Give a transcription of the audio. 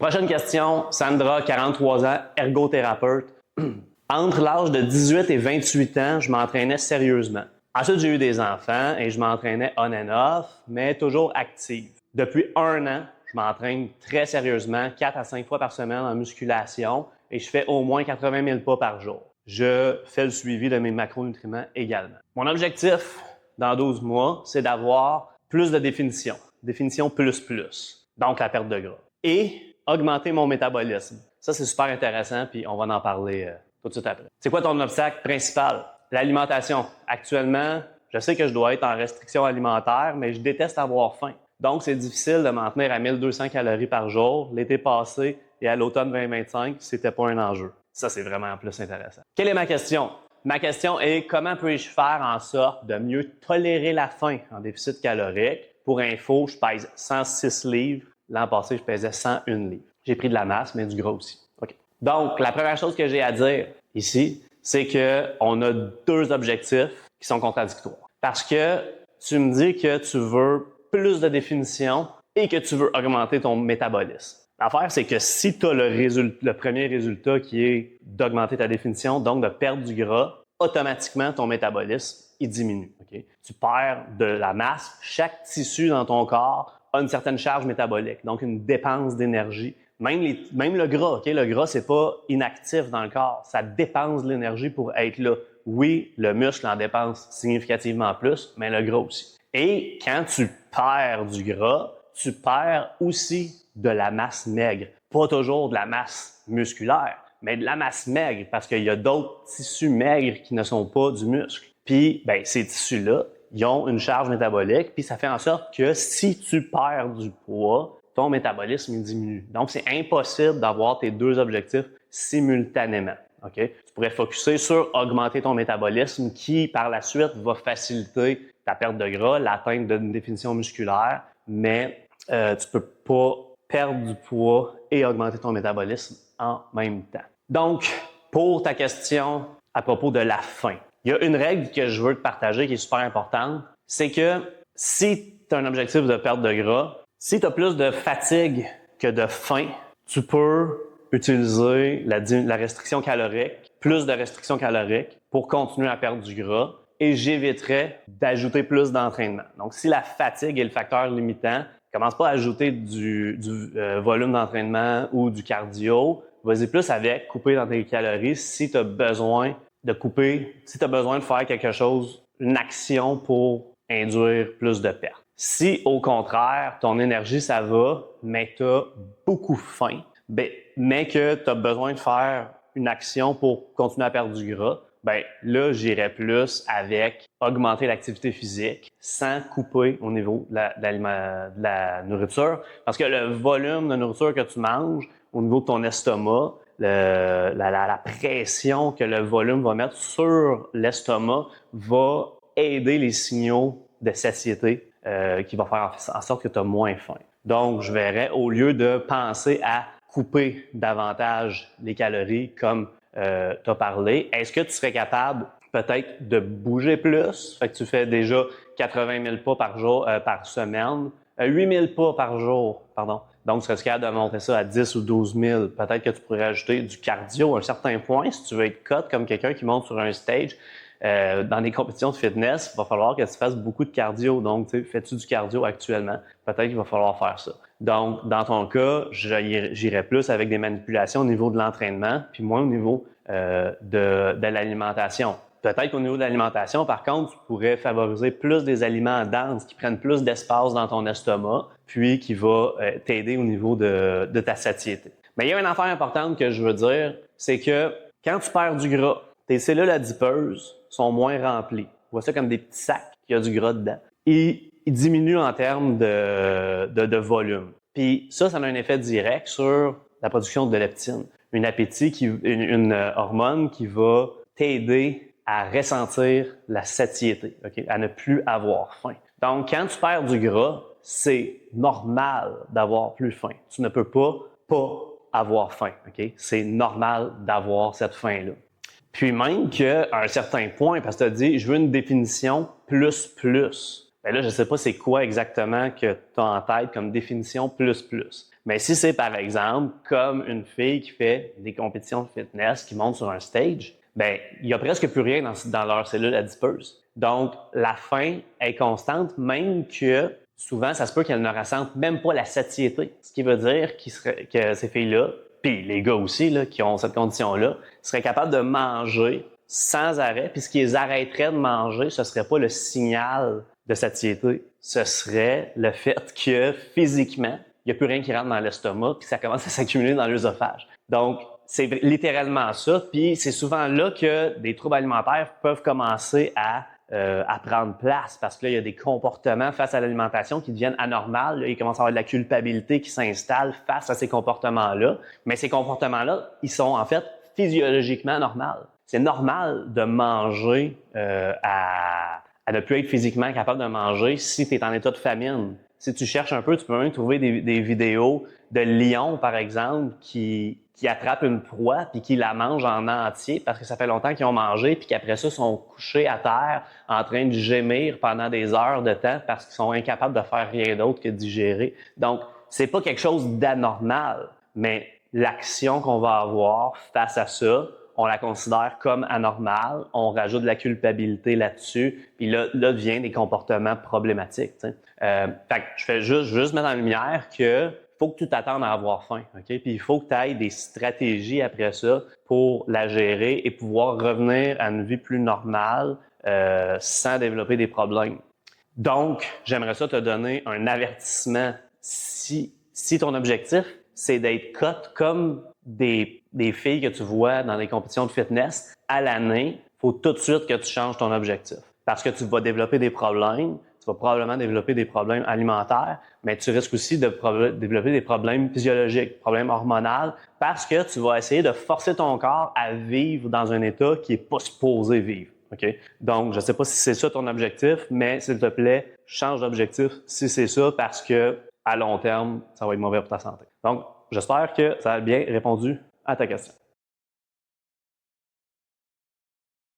Prochaine question, Sandra, 43 ans, ergothérapeute. Entre l'âge de 18 et 28 ans, je m'entraînais sérieusement. Ensuite, j'ai eu des enfants et je m'entraînais on and off, mais toujours active. Depuis 1 an, je m'entraîne très sérieusement, 4 à 5 fois par semaine en musculation et je fais au moins 80 000 pas par jour. Je fais le suivi de mes macronutriments également. Mon objectif dans 12 mois, c'est d'avoir plus de définition. Définition plus plus, donc la perte de gras. Et augmenter mon métabolisme. Ça, c'est super intéressant, puis on va en parler tout de suite après. C'est quoi ton obstacle principal? L'alimentation. Actuellement, je sais que je dois être en restriction alimentaire, mais je déteste avoir faim. Donc, c'est difficile de m'en tenir à 1200 calories par jour. L'été passé et à l'automne 2025, c'était pas un enjeu. Ça, c'est vraiment plus intéressant. Quelle est ma question? Ma question est comment puis-je faire en sorte de mieux tolérer la faim en déficit calorique? Pour info, je pèse 106 livres. L'an passé, je pesais 101 livres. J'ai pris de la masse, mais du gras aussi. OK. Donc, la première chose que j'ai à dire ici, c'est qu'on a 2 objectifs qui sont contradictoires. Parce que tu me dis que tu veux plus de définition et que tu veux augmenter ton métabolisme. L'affaire, c'est que si tu as le premier résultat qui est d'augmenter ta définition, donc de perdre du gras, automatiquement, ton métabolisme, il diminue. Okay? Tu perds de la masse. Chaque tissu dans ton corps a une certaine charge métabolique, donc une dépense d'énergie. Même le gras, okay? Le gras, c'est pas inactif dans le corps. Ça dépense de l'énergie pour être là. Oui, le muscle en dépense significativement plus, mais le gras aussi. Et quand tu perds du gras, tu perds aussi de la masse maigre. Pas toujours de la masse musculaire, mais de la masse maigre, parce qu'il y a d'autres tissus maigres qui ne sont pas du muscle. Puis, ces tissus-là, ils ont une charge métabolique, puis ça fait en sorte que si tu perds du poids, ton métabolisme il diminue. Donc, c'est impossible d'avoir tes 2 objectifs simultanément. Okay? Tu pourrais focuser sur augmenter ton métabolisme qui, par la suite, va faciliter ta perte de gras, l'atteinte d'une définition musculaire, mais tu peux pas perdre du poids et augmenter ton métabolisme en même temps. Donc, pour ta question à propos de la faim, il y a une règle que je veux te partager qui est super importante, c'est que si tu as un objectif de perte de gras, si tu as plus de fatigue que de faim, tu peux utiliser la restriction calorique, plus de restriction calorique pour continuer à perdre du gras et j'éviterais d'ajouter plus d'entraînement. Donc, si la fatigue est le facteur limitant, commence pas à ajouter du volume d'entraînement ou du cardio. Vas-y plus avec couper dans tes calories si tu as besoin de couper, si tu as besoin de faire quelque chose, une action pour induire plus de pertes. Si au contraire, ton énergie ça va, mais tu as beaucoup faim, mais que tu as besoin de faire une action pour continuer à perdre du gras, là, j'irais plus avec augmenter l'activité physique sans couper au niveau de la nourriture. Parce que le volume de nourriture que tu manges au niveau de ton estomac, la pression que le volume va mettre sur l'estomac va aider les signaux de satiété qui va faire en sorte que tu as moins faim. Donc, je verrais, au lieu de penser à couper davantage les calories comme tu as parlé, est-ce que tu serais capable peut-être de bouger plus? Fait que tu fais déjà 80 000 pas par jour, par semaine, 8 000 pas par jour, pardon. Donc, tu serais capable de monter ça à 10 ou 12 000. Peut-être que tu pourrais ajouter du cardio à un certain point si tu veux être cut comme quelqu'un qui monte sur un stage. Dans des compétitions de fitness, il va falloir que tu fasses beaucoup de cardio. Donc, fais-tu du cardio actuellement? Peut-être qu'il va falloir faire ça. Donc, dans ton cas, j'irais plus avec des manipulations au niveau de l'entraînement, puis moins au niveau de l'alimentation. Peut-être qu'au niveau de l'alimentation, par contre, tu pourrais favoriser plus des aliments denses qui prennent plus d'espace dans ton estomac, puis qui va t'aider au niveau de ta satiété. Mais il y a une affaire importante que je veux dire, c'est que quand tu perds du gras, tes cellules adipeuses sont moins remplies. Vois ça comme des petits sacs qui a du gras dedans. Et ils diminuent en termes de volume. Puis ça a un effet direct sur la production de leptine. Une hormone qui va t'aider à ressentir la satiété, okay? À ne plus avoir faim. Donc, quand tu perds du gras, c'est normal d'avoir plus faim. Tu ne peux pas avoir faim, okay? C'est normal d'avoir cette faim-là. Puis même qu'à un certain point, parce que tu as dit, je veux une définition plus. Là, je ne sais pas c'est quoi exactement que tu as en tête comme définition plus. Mais si c'est par exemple comme une fille qui fait des compétitions de fitness, qui monte sur un stage, ben il y a presque plus rien dans leur cellule adipeuse. Donc la faim est constante, même que souvent ça se peut qu'elles ne ressentent même pas la satiété. Ce qui veut dire que ces filles-là, puis les gars aussi là, qui ont cette condition-là, seraient capables de manger sans arrêt. Puis ce qui les arrêterait de manger, ce serait pas le signal de satiété, ce serait le fait que physiquement, il n'y a plus rien qui rentre dans l'estomac, puis ça commence à s'accumuler dans l'œsophage. Donc, c'est littéralement ça, puis c'est souvent là que des troubles alimentaires peuvent commencer à prendre place, parce que là, il y a des comportements face à l'alimentation qui deviennent anormaux. Là, il commence à y avoir de la culpabilité qui s'installe face à ces comportements-là. Mais ces comportements-là, ils sont en fait physiologiquement normaux. C'est normal de manger à ne plus être physiquement capable de manger si tu es en état de famine. Si tu cherches un peu, tu peux même trouver des vidéos de lions, par exemple, qui attrapent une proie puis qui la mangent en entier parce que ça fait longtemps qu'ils ont mangé puis qu'après ça, sont couchés à terre en train de gémir pendant des heures de temps parce qu'ils sont incapables de faire rien d'autre que digérer. Donc, c'est pas quelque chose d'anormal, mais l'action qu'on va avoir face à ça, on la considère comme anormale, on rajoute de la culpabilité là-dessus, puis là vient des comportements problématiques. Fait que je fais juste mettre en lumière que faut que tu t'attendes à avoir faim, ok? Puis il faut que tu ailles des stratégies après ça pour la gérer et pouvoir revenir à une vie plus normale sans développer des problèmes. Donc, j'aimerais ça te donner un avertissement. Si ton objectif, c'est d'être cut comme des filles que tu vois dans des compétitions de fitness à l'année, il faut tout de suite que tu changes ton objectif. Parce que tu vas développer des problèmes, tu vas probablement développer des problèmes alimentaires, mais tu risques aussi de développer des problèmes physiologiques, problèmes hormonaux, parce que tu vas essayer de forcer ton corps à vivre dans un état qui n'est pas supposé vivre. Okay? Donc, je ne sais pas si c'est ça ton objectif, mais s'il te plaît, change d'objectif si c'est ça, parce que à long terme, ça va être mauvais pour ta santé. Donc, j'espère que ça a bien répondu à ta question.